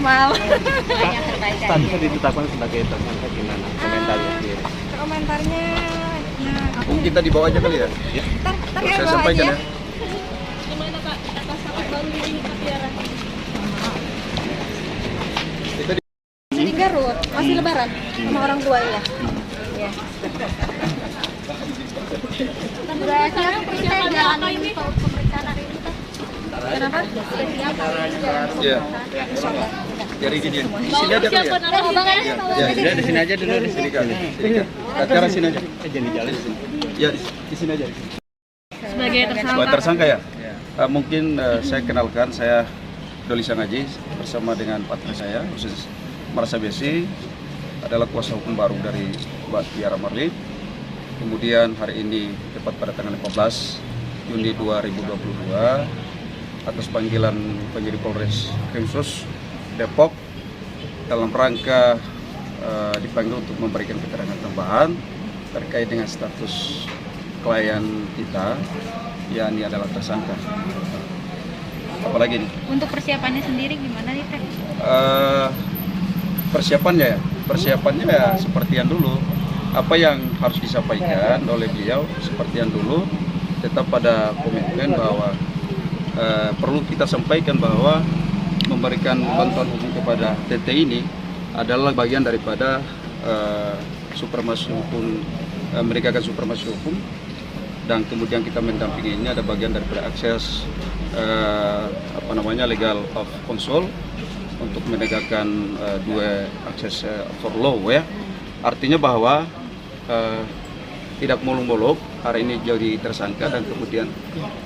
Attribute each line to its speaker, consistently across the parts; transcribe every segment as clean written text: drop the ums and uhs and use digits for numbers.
Speaker 1: normal.
Speaker 2: Statusnya ditetapkan sebagai tersangka gimana? Komentarnya sendiri.
Speaker 1: Komentarnya,
Speaker 3: Mungkin kita dibawa aja kali ya.
Speaker 1: ntar
Speaker 3: Terus
Speaker 1: ya
Speaker 3: saya
Speaker 1: bawa
Speaker 3: sampaikan
Speaker 1: aja.
Speaker 3: ya.
Speaker 4: Gimana Kak atas status baru ini Kak Tiara?
Speaker 3: Kita di
Speaker 1: Di Garut, masih lebaran sama orang tua ya. Iya.
Speaker 4: Sekarang persiapannya apa ini?
Speaker 1: Pemeriksaan hari ini, kenapa?
Speaker 3: ya. Jadi gini, di sini aja kali ya.
Speaker 4: Persiapan apa Bang?
Speaker 3: Ya,
Speaker 2: Di sini aja dulu.
Speaker 3: di sini kali. Acara sini aja.
Speaker 2: Jadi jalan di sini.
Speaker 3: Ya, di sini aja.
Speaker 4: Sebagai tersangka.
Speaker 3: Buat tersangka ya. Mungkin saya kenalkan, saya Doli Sangaji bersama dengan partner saya, khusus Marsa Besi, adalah kuasa hukum baru dari Mbak Tiara Marlin. Kemudian hari ini tepat pada tanggal 15 Juni 2022 atas panggilan penyidik Polres Krimsus Depok dalam rangka dipanggil untuk memberikan keterangan tambahan terkait dengan status klien kita yang ini adalah tersangka. Apalagi nih?
Speaker 4: Untuk persiapannya sendiri gimana nih Teh?
Speaker 3: Persiapannya ya seperti yang dulu. Apa yang harus disampaikan oleh beliau seperti yang dulu, tetap pada komitmen bahwa perlu kita sampaikan bahwa memberikan bantuan hukum kepada TT ini adalah bagian daripada supremasi hukum, menegakkan supremasi hukum, dan kemudian kita mendampingi ini ada bagian daripada akses legal of counsel untuk menegakkan dua akses for law ya. Artinya bahwa tidak muluk-muluk hari ini jadi tersangka dan kemudian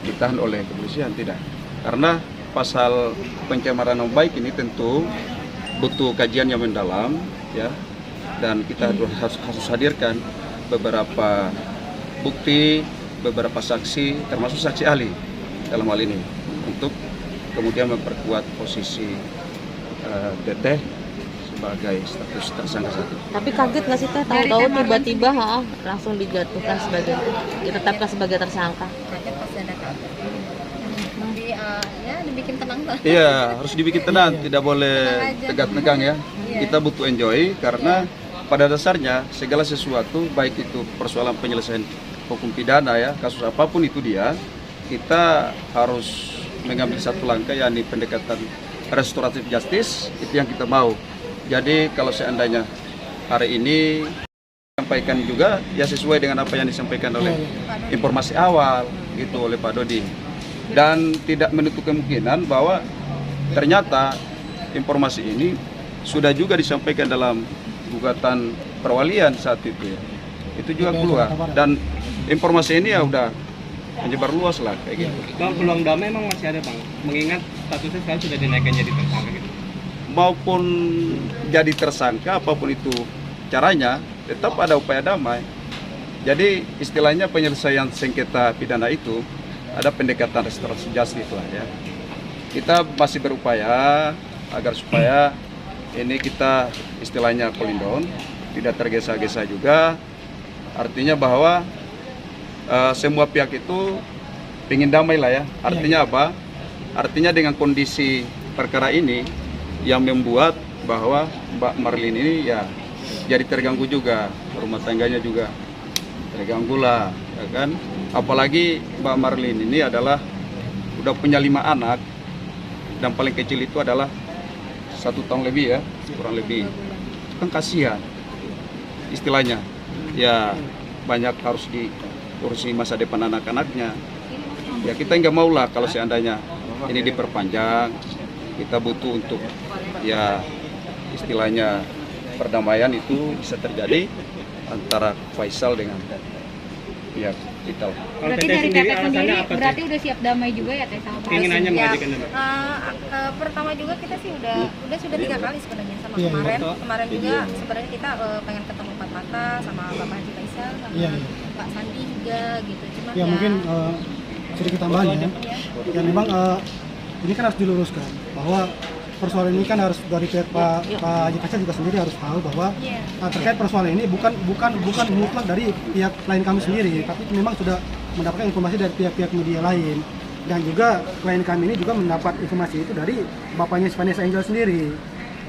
Speaker 3: ditahan oleh kepolisian, tidak. Karena pasal pencemaran nama baik ini tentu butuh kajian yang mendalam ya, dan kita harus hadirkan beberapa bukti, beberapa saksi, termasuk saksi ahli dalam hal ini untuk kemudian memperkuat posisi Teteh sebagai status tersangka satu.
Speaker 5: Tapi kaget nggak sih Teh, tahu-tahu tiba-tiba langsung dijatuhkan ditetapkan sebagai tersangka?
Speaker 1: Kaget pasti ada kaget. Ya dibikin tenang lah.
Speaker 3: Iya, harus dibikin tenang, tidak boleh
Speaker 1: Tenang aja.
Speaker 3: tegang-tegang ya.
Speaker 1: Iya.
Speaker 3: Kita butuh enjoy karena pada dasarnya segala sesuatu, baik itu persoalan penyelesaian hukum pidana ya, kasus apapun itu dia, kita harus mengambil satu langkah, yakni pendekatan restoratif justice, itu yang kita mau. Jadi kalau seandainya hari ini sampaikan juga ya sesuai dengan apa yang disampaikan oleh informasi awal gitu oleh Pak Dodi, dan tidak menutup kemungkinan bahwa ternyata informasi ini sudah juga disampaikan dalam gugatan perwalian saat itu ya. Itu juga keluar dan informasi ini ya udah menyebar luas lah kayak gitu.
Speaker 2: Bang, peluang damai emang masih ada Bang, mengingat statusnya sekarang sudah dinaikkan jadi tersangka gitu.
Speaker 3: Maupun jadi tersangka apapun itu caranya, tetap ada upaya damai. Jadi istilahnya penyelesaian sengketa pidana itu ada pendekatan restoratif justice lah ya. Kita masih berupaya agar supaya ini kita istilahnya cooling down, tidak tergesa-gesa juga. Artinya bahwa semua pihak itu ingin damai lah ya. Artinya apa? Artinya dengan kondisi perkara ini yang membuat bahwa Mbak Marlin ini ya jadi terganggu juga, rumah tangganya juga terganggu lah, ya kan? Apalagi Mbak Marlin ini adalah udah punya 5 anak dan paling kecil itu adalah 1 tahun lebih ya, kurang lebih. Kan kasihan istilahnya, ya banyak harus diurusi masa depan anak-anaknya. Ya kita nggak mau lah kalau seandainya ini diperpanjang. Kita butuh untuk ya istilahnya perdamaian itu bisa terjadi antara Faisal dengan pihak kita.
Speaker 4: Berarti dari Teteh sendiri berarti udah siap damai juga ya Teh sama Pak?
Speaker 2: Keinginannya mengajukan damai.
Speaker 1: Pertama juga kita sih sudah 3 kali sebenarnya sama kemarin juga sebenarnya kita pengen ketemu empat mata sama Bapak Haji Faisal sama Pak Sandi juga gitu. Cuma
Speaker 6: ya mungkin sedikit tambahan ya. Ya memang ini kan harus diluruskan bahwa persoalan ini kan harus dari pihak Pak Haji Faisal juga sendiri harus tahu bahwa terkait persoalan ini bukan mutlak dari pihak klien kami sendiri, tapi memang sudah mendapatkan informasi dari pihak-pihak media lain, dan juga klien kami ini juga mendapat informasi itu dari bapaknya Vanessa Angel sendiri.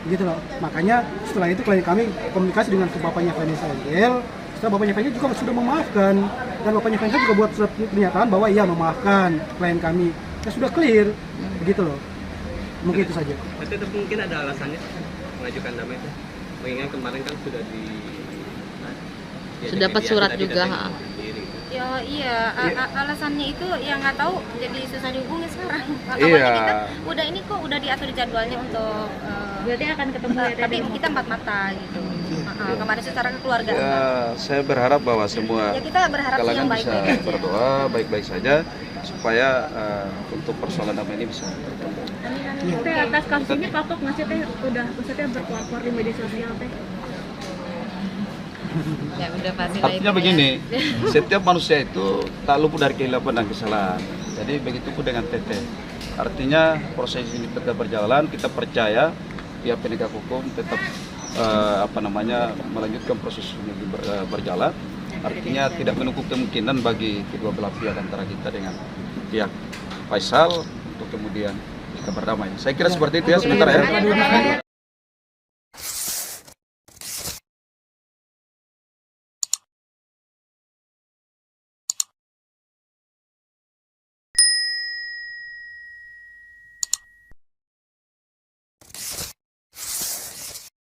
Speaker 6: gitu loh. Makanya setelah itu klien kami komunikasi dengan bapaknya Vanessa Angel. Setelah bapaknya Vanessa juga sudah memaafkan, dan bapaknya Vanessa juga buat surat pernyataan bahwa ia memaafkan klien kami. Ya sudah clear, begitu loh. Mungkin itu saja.
Speaker 2: Tapi mungkin ada alasannya mengajukan damai itu. Mengingat kemarin kan sudah
Speaker 5: Sudah dapat surat juga.
Speaker 1: Ya iya, alasannya itu yang nggak tahu jadi susah dihubungi sekarang.
Speaker 3: Iya.
Speaker 1: Kita udah diatur jadwalnya untuk
Speaker 4: Berarti akan ketemu ya
Speaker 1: tapi
Speaker 4: tadi.
Speaker 1: kita empat mata gitu. Kemarin secara kekeluargaan.
Speaker 3: Ya, saya berharap bahwa semua
Speaker 1: Ya kita berharap sih
Speaker 3: kalangan
Speaker 1: yang
Speaker 3: bisa
Speaker 1: baik-baik aja.
Speaker 3: berdoa baik-baik saja supaya untuk persoalan damai ini bisa tertangani.
Speaker 4: Teh atas kasus ini kapok nggak sih teh udah maksudnya berkeluar di media sosial teh?
Speaker 1: Ya udah pasti lah
Speaker 3: Artinya
Speaker 1: itu
Speaker 3: begini, setiap manusia itu tak luput dari kehilapan dan kesalahan. Jadi begitu pun dengan Teteh. Artinya proses ini tetap berjalan, kita percaya pihak penegak hukum tetap melanjutkan proses ini berjalan. Artinya tidak menutup kemungkinan bagi kedua belah pihak antara kita dengan pihak Faisal untuk kemudian kita berdamai. Saya kira seperti itu ya sementara ya.